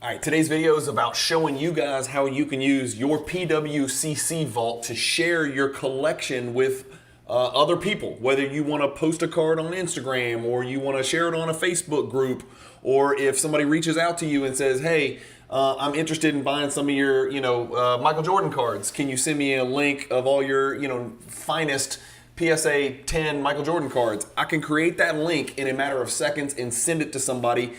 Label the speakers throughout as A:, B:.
A: All right, today's video is about showing you guys how you can use your PWCC Vault to share your collection with other people. Whether you want to post a card on Instagram or you want to share it on a Facebook group, or if somebody reaches out to you and says, hey, I'm interested in buying some of your, Michael Jordan cards. Can you send me a link of all your, finest PSA 10 Michael Jordan cards? I can create that link in a matter of seconds and send it to somebody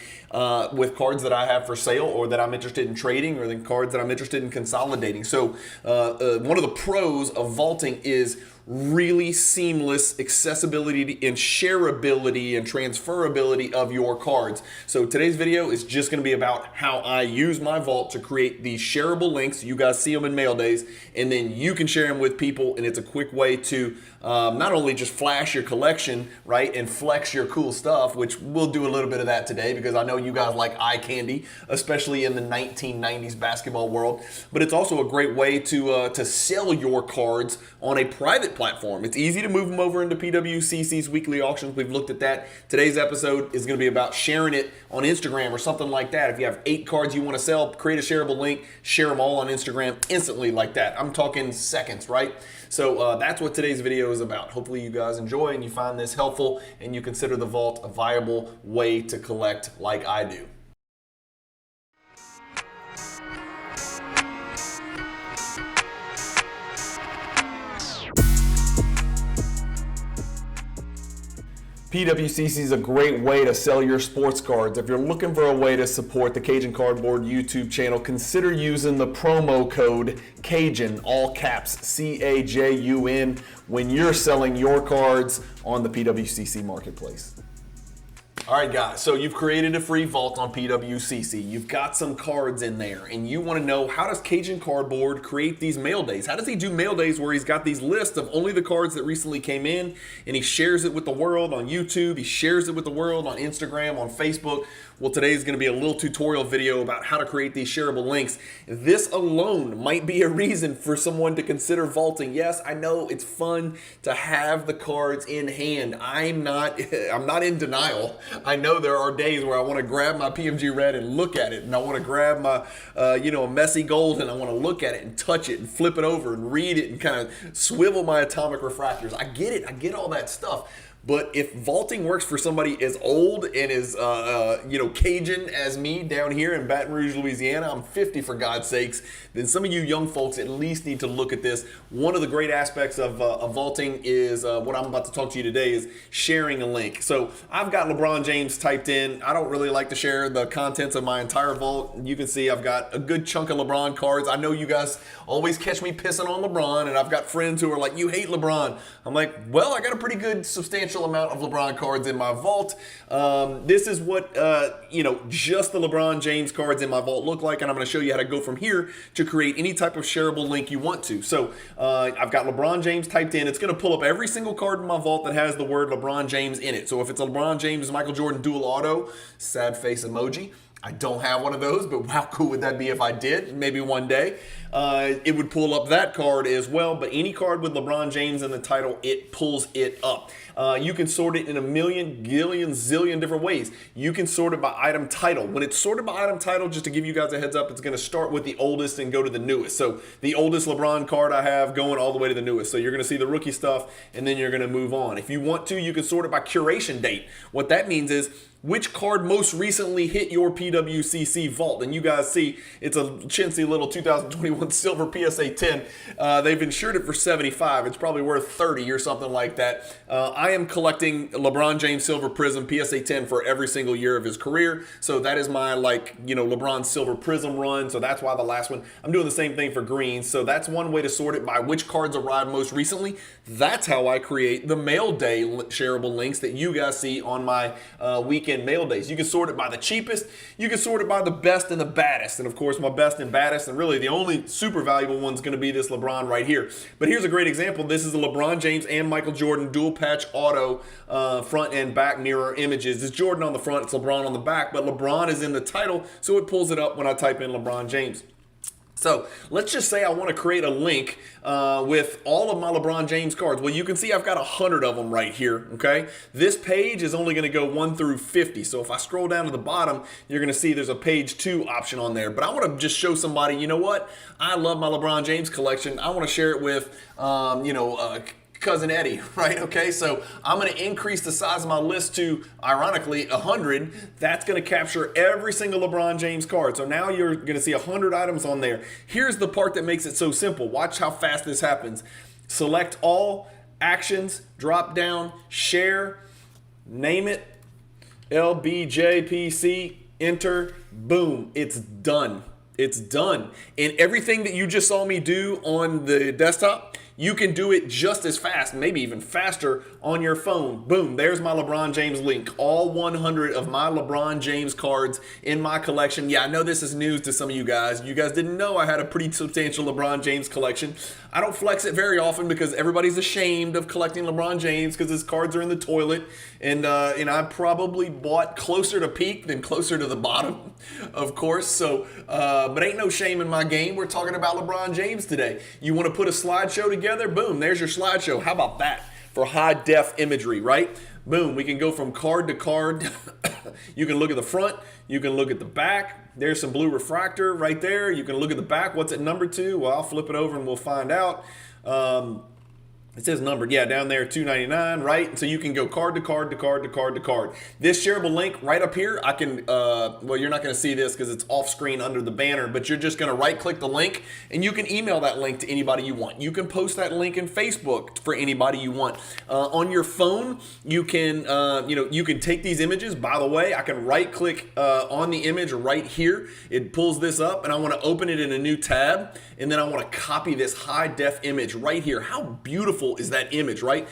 A: with cards that I have for sale or that I'm interested in trading, or the cards that I'm interested in consolidating. So one of the pros of vaulting is really seamless accessibility and shareability and transferability of your cards. So today's video is just going to be about how I use my vault to create these shareable links. You guys see them in mail days, and then you can share them with people, and it's a quick way to not only just flash your collection, right, and flex your cool stuff, which we'll do a little bit of that today because I know you guys like eye candy, especially in the 1990s basketball world, but it's also a great way to sell your cards on a private platform. It's easy to move them over into PWCC's weekly auctions. We've looked at that. Today's episode is going to be about sharing it on Instagram or something like that. If you have 8 cards you want to sell, create a shareable link, share them all on Instagram instantly like that. I'm talking seconds, right? So that's what today's video is about. Hopefully you guys enjoy and you find this helpful and you consider the vault a viable way to collect like I do. PWCC is a great way to sell your sports cards. If you're looking for a way to support the Cajun Cardboard YouTube channel, consider using the promo code CAJUN, all caps, C-A-J-U-N, when you're selling your cards on the PWCC marketplace. All right, guys, so you've created a free vault on PWCC. You've got some cards in there, and you want to know, how does Cajun Cardboard create these mail days? How does he do mail days where he's got these lists of only the cards that recently came in, and he shares it with the world on YouTube, he shares it with the world on Instagram, on Facebook? Well, today is going to be a little tutorial video about how to create these shareable links. This alone might be a reason for someone to consider vaulting. Yes, I know it's fun to have the cards in hand. I'm not in denial. I know there are days where I want to grab my PMG Red and look at it, and I want to grab my, a messy gold, and I want to look at it and touch it and flip it over and read it and kind of swivel my atomic refractors. I get it. I get all that stuff. But if vaulting works for somebody as old and as Cajun as me down here in Baton Rouge, Louisiana, I'm 50 for God's sakes, then some of you young folks at least need to look at this. One of the great aspects of vaulting is what I'm about to talk to you today is sharing a link. So I've got LeBron James typed in. I don't really like to share the contents of my entire vault. You can see I've got a good chunk of LeBron cards. I know you guys always catch me pissing on LeBron, and I've got friends who are like, you hate LeBron. I'm like, well, I got a pretty good substantial amount of LeBron cards in my vault. This is what just the LeBron James cards in my vault look like, and I'm going to show you how to go from here to create any type of shareable link you want to. So I've got LeBron James typed in. It's going to pull up every single card in my vault that has the word LeBron James in it. So if it's a LeBron James Michael Jordan dual auto, sad face emoji. I don't have one of those, but how cool would that be if I did? Maybe one day. It would pull up that card as well, but any card with LeBron James in the title, it pulls it up. You can sort it in a million, gillion, zillion different ways. You can sort it by item title. When it's sorted by item title, just to give you guys a heads up, it's going to start with the oldest and go to the newest. So the oldest LeBron card I have going all the way to the newest. So you're going to see the rookie stuff, and then you're going to move on. If you want to, you can sort it by curation date. What that means is which card most recently hit your PWCC vault. And you guys see it's a chintzy little 2021 silver PSA 10. They've insured it for $75. It's probably worth $30 or something like that. I am collecting LeBron James Silver Prism PSA 10 for every single year of his career. So that is my LeBron Silver Prism run. So that's why the last one, I'm doing the same thing for greens. So that's one way to sort it by which cards arrived most recently. That's how I create the mail day shareable links that you guys see on my weekend mail days. You can sort it by the cheapest. You can sort it by the best and the baddest. And of course, my best and baddest, and really the only super valuable one is going to be this LeBron right here. But here's a great example. This is a LeBron James and Michael Jordan dual patch auto front and back mirror images. It's Jordan on the front, it's LeBron on the back, but LeBron is in the title, so it pulls it up when I type in LeBron James. So let's just say I want to create a link with all of my LeBron James cards. Well, you can see I've got 100 of them right here, okay? This page is only going to go 1 through 50. So if I scroll down to the bottom, you're going to see there's a page 2 option on there. But I want to just show somebody, you know what? I love my LeBron James collection. I want to share it with, Cousin Eddie, right? Okay, so I'm going to increase the size of my list to, ironically, 100. That's going to capture every single LeBron James card. So now you're going to see 100 items on there. Here's the part that makes it so simple. Watch how fast this happens. Select all, actions, drop down, share, name it, LBJPC, enter, boom, it's done. It's done. And everything that you just saw me do on the desktop, you can do it just as fast, maybe even faster on your phone. Boom, there's my LeBron James link. All 100 of my LeBron James cards in my collection. Yeah, I know this is news to some of you guys. You guys didn't know I had a pretty substantial LeBron James collection. I don't flex it very often because everybody's ashamed of collecting LeBron James because his cards are in the toilet. And I probably bought closer to peak than closer to the bottom, of course. So, but ain't no shame in my game. We're talking about LeBron James today. You want to put a slideshow together? Boom, there's your slideshow. How about that for high def imagery, right? Boom, we can go from card to card. You can look at the front. You can look at the back. There's some blue refractor right there. You can look at the back. What's it numbered to? Well, I'll flip it over and we'll find out. It says numbered, yeah, down there, $2.99, right? And so you can go card to card to card to card to card. This shareable link right up here, I can, well, you're not going to see this because it's off screen under the banner, but you're just going to right click the link and you can email that link to anybody you want. You can post that link in Facebook for anybody you want. On your phone, you can, you can take these images. By the way, I can right click on the image right here. It pulls this up and I want to open it in a new tab. And then I want to copy this high def image right here. How beautiful is that image, right?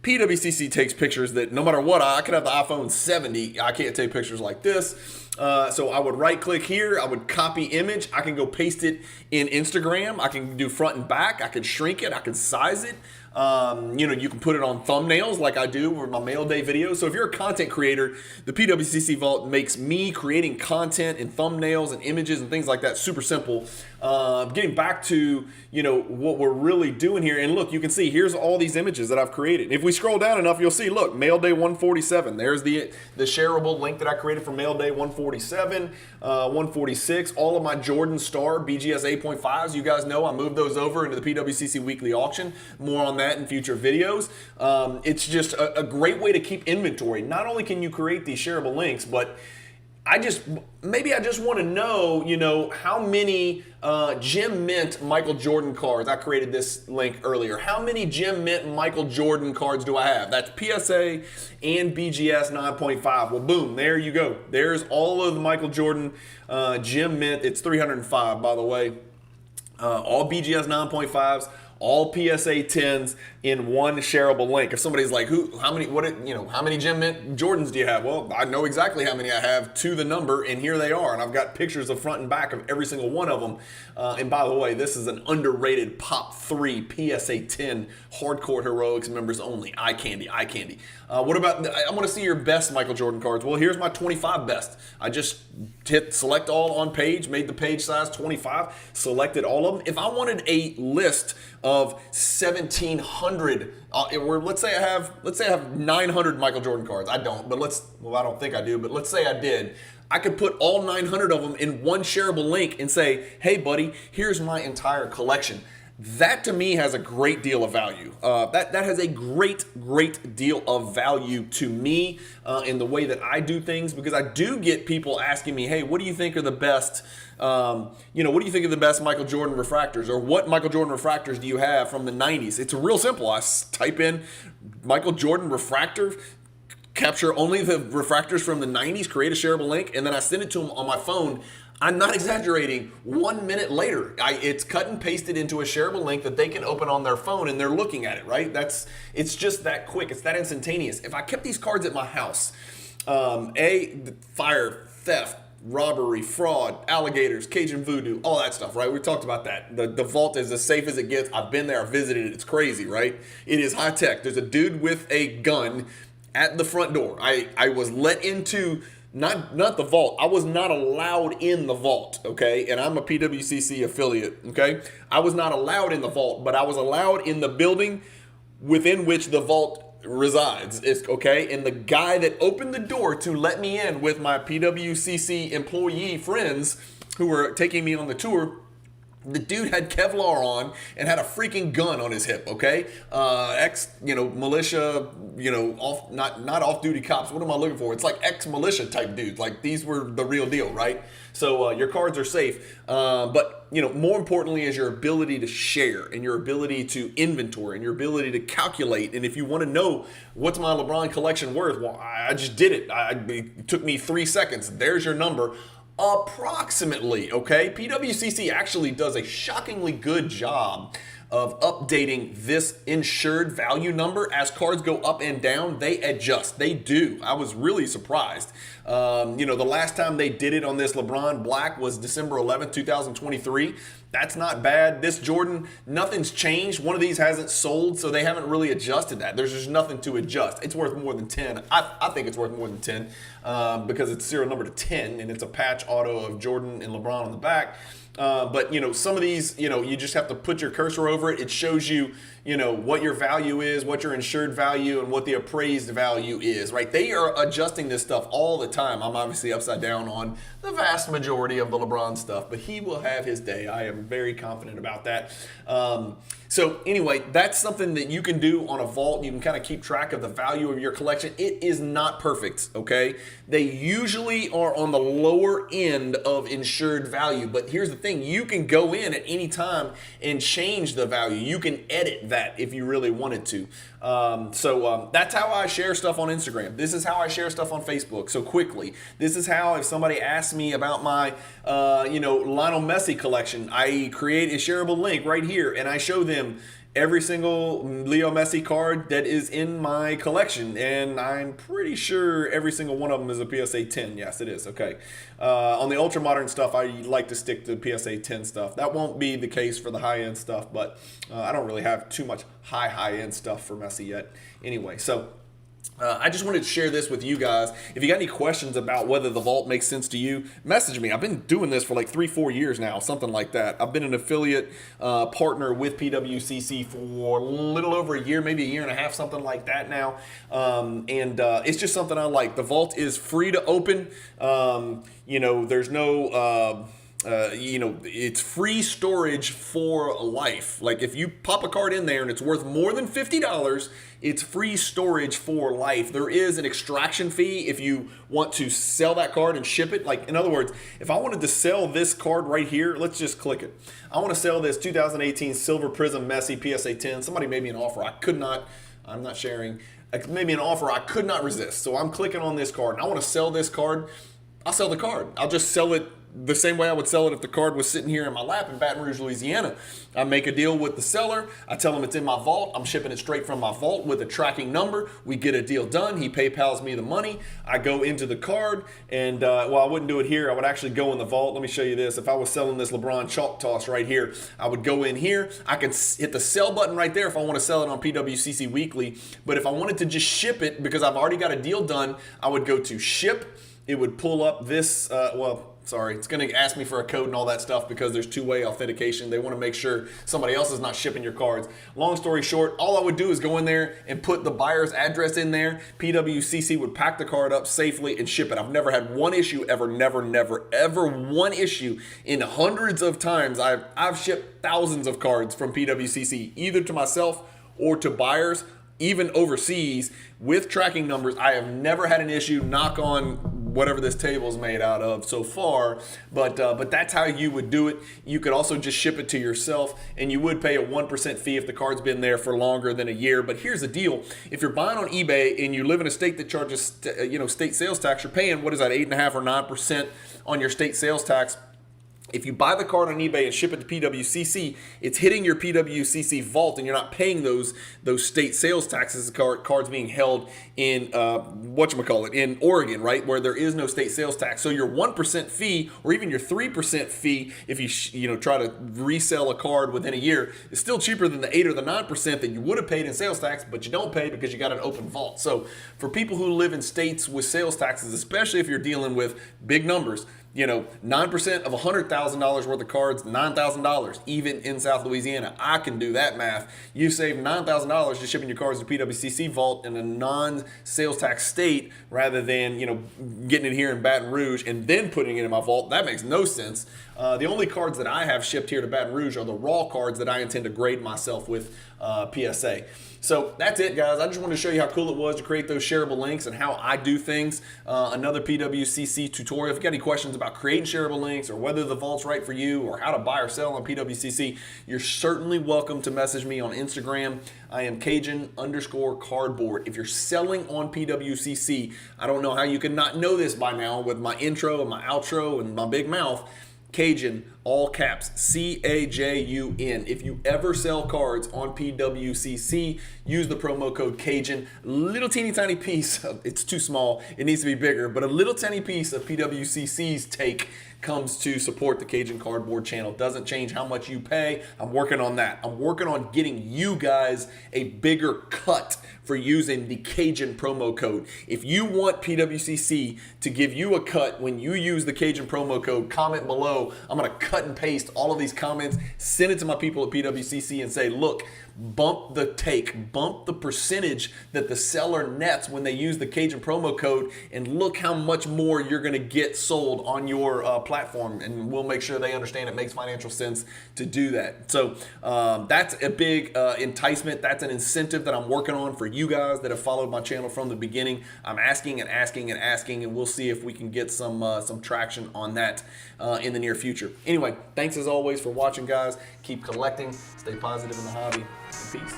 A: PWCC takes pictures that no matter what, I could have the iPhone 70. I can't take pictures like this. So I would right click here. I would copy image. I can go paste it in Instagram. I can do front and back. I can shrink it. I can size it. You can put it on thumbnails like I do with my mail day videos. So if you're a content creator, the PWCC Vault makes me creating content and thumbnails and images and things like that super simple. Getting back to, what we're really doing here. And look, you can see here's all these images that I've created. If we scroll down enough, you'll see, look, mail day 147. There's the shareable link that I created for mail day 147, 146. All of my Jordan Star BGS 8.5s, you guys know I moved those over into the PWCC weekly auction. More on that in future videos. It's just a great way to keep inventory. Not only can you create these shareable links, but I just want to know, how many Gem Mint Michael Jordan cards. I created this link earlier. How many Gem Mint Michael Jordan cards do I have? That's PSA and BGS 9.5. Well, boom, there you go. There's all of the Michael Jordan Gem Mint. It's 305, by the way. All BGS 9.5s. All PSA 10s in one shareable link. If somebody's like, how many Gem Mint Jordans do you have? Well, I know exactly how many I have to the number, and here they are. And I've got pictures of front and back of every single one of them. And by the way, this is an underrated Pop 3 PSA 10 Hardcore Heroics members only. Eye candy. What about, I want to see your best Michael Jordan cards. Well, here's my 25 best. I just hit select all on page, made the page size 25, selected all of them. If I wanted a list of 1,700, let's say I have 900 Michael Jordan cards. I don't, but I don't think I do, but let's say I did. I could put all 900 of them in one shareable link and say, hey buddy, here's my entire collection. That to me has a great deal of value. That has a great deal of value to me in the way that I do things, because I do get people asking me, hey, what do you think are the best, what do you think of the best Michael Jordan refractors, or what Michael Jordan refractors do you have from the 90s? It's real simple. I type in Michael Jordan refractor, capture only the refractors from the 90s, create a shareable link, and then I send it to them on my phone. I'm not exaggerating. 1 minute later, it's cut and pasted into a shareable link that they can open on their phone, and they're looking at it, right? It's just that quick. It's that instantaneous. If I kept these cards at my house, fire, theft, robbery, fraud, alligators, Cajun voodoo, all that stuff, right? We talked about that. The vault is as safe as it gets. I've been there. I've visited it. It's crazy, right? It is high tech. There's a dude with a gun at the front door. I was let into
B: not the vault. I was not allowed in the vault, okay? And I'm a PWCC affiliate, okay? I was not allowed in the vault, but I was allowed in the building within which the vault resides. It's okay. And the guy that opened the door to let me in with my PWCC employee friends who were taking me on the tour, the dude had Kevlar on and had a freaking gun on his hip, okay? Militia, off not off-duty cops. What am I looking for? It's like ex-militia type dudes. Like, these were the real deal, right? So your cards are safe. But, more importantly is your ability to share and your ability to inventory and your ability to calculate. And if you want to know what's my LeBron collection worth, well, I just did it. It took me 3 seconds. There's your number. Approximately, okay? PWCC actually does a shockingly good job of updating this insured value number as cards go up and down. They adjust. They do. I was really surprised. The last time they did it on this LeBron Black was December 11th, 2023. That's not bad. This Jordan, nothing's changed. One of these hasn't sold, so they haven't really adjusted that. There's just nothing to adjust. It's worth more than 10. I think it's worth more than 10 because it's serial number to 10, and it's a patch auto of Jordan and LeBron on the back. But some of these, you just have to put your cursor over it. It shows you, what your value is, what your insured value, and what the appraised value is, right? They are adjusting this stuff all the time. I'm obviously upside down on the vast majority of the LeBron stuff, but he will have his day. I am very confident about that. So anyway, that's something that you can do on a vault. You can kind of keep track of the value of your collection. It is not perfect, okay? They usually are on the lower end of insured value, but here's the thing. You can go in at any time and change the value. You can edit that if you really wanted to. So that's how I share stuff on Instagram. This is how I share stuff on Facebook so quickly. This is how, if somebody asks me about my, Lionel Messi collection, I create a shareable link right here and I show them every single Leo Messi card that is in my collection, and I'm pretty sure every single one of them is a PSA 10. Yes, it is. Okay. On the ultra modern stuff, I like to stick to PSA 10 stuff. That won't be the case for the high end stuff, but I don't really have too much high end stuff for Messi yet. Anyway, so I just wanted to share this with you guys. If you got any questions about whether the vault makes sense to you, message me. I've been doing this for like 3-4 years now, something like that. I've been an affiliate partner with PWCC for a little over a year, maybe a year and a half, something like that now. It's just something I like. The vault is free to open. There's no... it's free storage for life. Like, if you pop a card in there and it's worth more than $50, it's free storage for life. There is an extraction fee if you want to sell that card and ship it. Like, in other words, if I wanted to sell this card right here, let's just click it. I want to sell this 2018 Silver Prism Messi PSA 10. Somebody made me an offer. I'm not sharing. Made me an offer I could not resist. So I'm clicking on this card and I want to sell this card. I'll sell the card. I'll just sell it the same way I would sell it if the card was sitting here in my lap in Baton Rouge, Louisiana. I make a deal with the seller. I tell him it's in my vault. I'm shipping it straight from my vault with a tracking number. We get a deal done. He PayPals me the money. I go into the card, and I wouldn't do it here. I would actually go in the vault. Let me show you this. If I was selling this LeBron chalk toss right here, I would go in here. I can hit the sell button right there if I want to sell it on PWCC Weekly. But if I wanted to just ship it because I've already got a deal done, I would go to ship. It would pull up this, it's going to ask me for a code and all that stuff because there's two-way authentication. They want to make sure somebody else is not shipping your cards. Long story short, all I would do is go in there and put the buyer's address in there. PWCC would pack the card up safely and ship it. I've never had one issue ever, never one issue in hundreds of times. I've shipped thousands of cards from PWCC, either to myself or to buyers, even overseas with tracking numbers. I have never had an issue, knock on whatever this table is made out of so far, but that's how you would do it. You could also just ship it to yourself, and you would pay a 1% fee if the card's been there for longer than a year. But here's the deal. If you're buying on eBay and you live in a state that charges state sales tax, you're paying, 8.5 or 9% on your state sales tax. If you buy the card on eBay and ship it to PWCC, it's hitting your PWCC vault, and you're not paying those state sales taxes. The card's being held in in Oregon, right, where there is no state sales tax. So your 1% fee, or even your 3% fee, if you try to resell a card within a year, is still cheaper than the 8 or the 9% that you would have paid in sales tax, but you don't pay because you got an open vault. So for people who live in states with sales taxes, especially if you're dealing with big numbers, 9% of $100,000 worth of cards, $9,000, even in South Louisiana. I can do that math. You save $9,000 just shipping your cards to PWCC Vault in a non-sales tax state, rather than, getting it here in Baton Rouge and then putting it in my vault. That makes no sense. The only cards that I have shipped here to Baton Rouge are the raw cards that I intend to grade myself with PSA. So that's it, guys. I just wanted to show you how cool it was to create those shareable links and how I do things. Another PWCC tutorial. If you got any questions about creating shareable links, or whether the vault's right for you, or how to buy or sell on PWCC, you're certainly welcome to message me on Instagram. I am Cajun_cardboard. If you're selling on PWCC, I don't know how you can not know this by now with my intro and my outro and my big mouth. Cajun, all caps, C-A-J-U-N. If you ever sell cards on PWCC, use the promo code Cajun. Little teeny tiny piece, it's too small, it needs to be bigger, but a little tiny piece of PWCC's take comes to support the Cajun Cardboard channel. Doesn't change how much you pay. I'm working on that. I'm working on getting you guys a bigger cut for using the Cajun promo code. If you want PWCC to give you a cut when you use the Cajun promo code, comment below. I'm gonna cut and paste all of these comments, send it to my people at PWCC and say, look, bump the percentage that the seller nets when they use the Cajun promo code, and look how much more you're gonna get sold on your platform, and we'll make sure they understand it makes financial sense to do that. So that's a big enticement. That's an incentive that I'm working on for you guys that have followed my channel from the beginning. I'm asking and asking and asking, and we'll see if we can get some traction on that in the near future. Anyway, thanks as always for watching, guys. Keep collecting, stay positive in the hobby, and peace.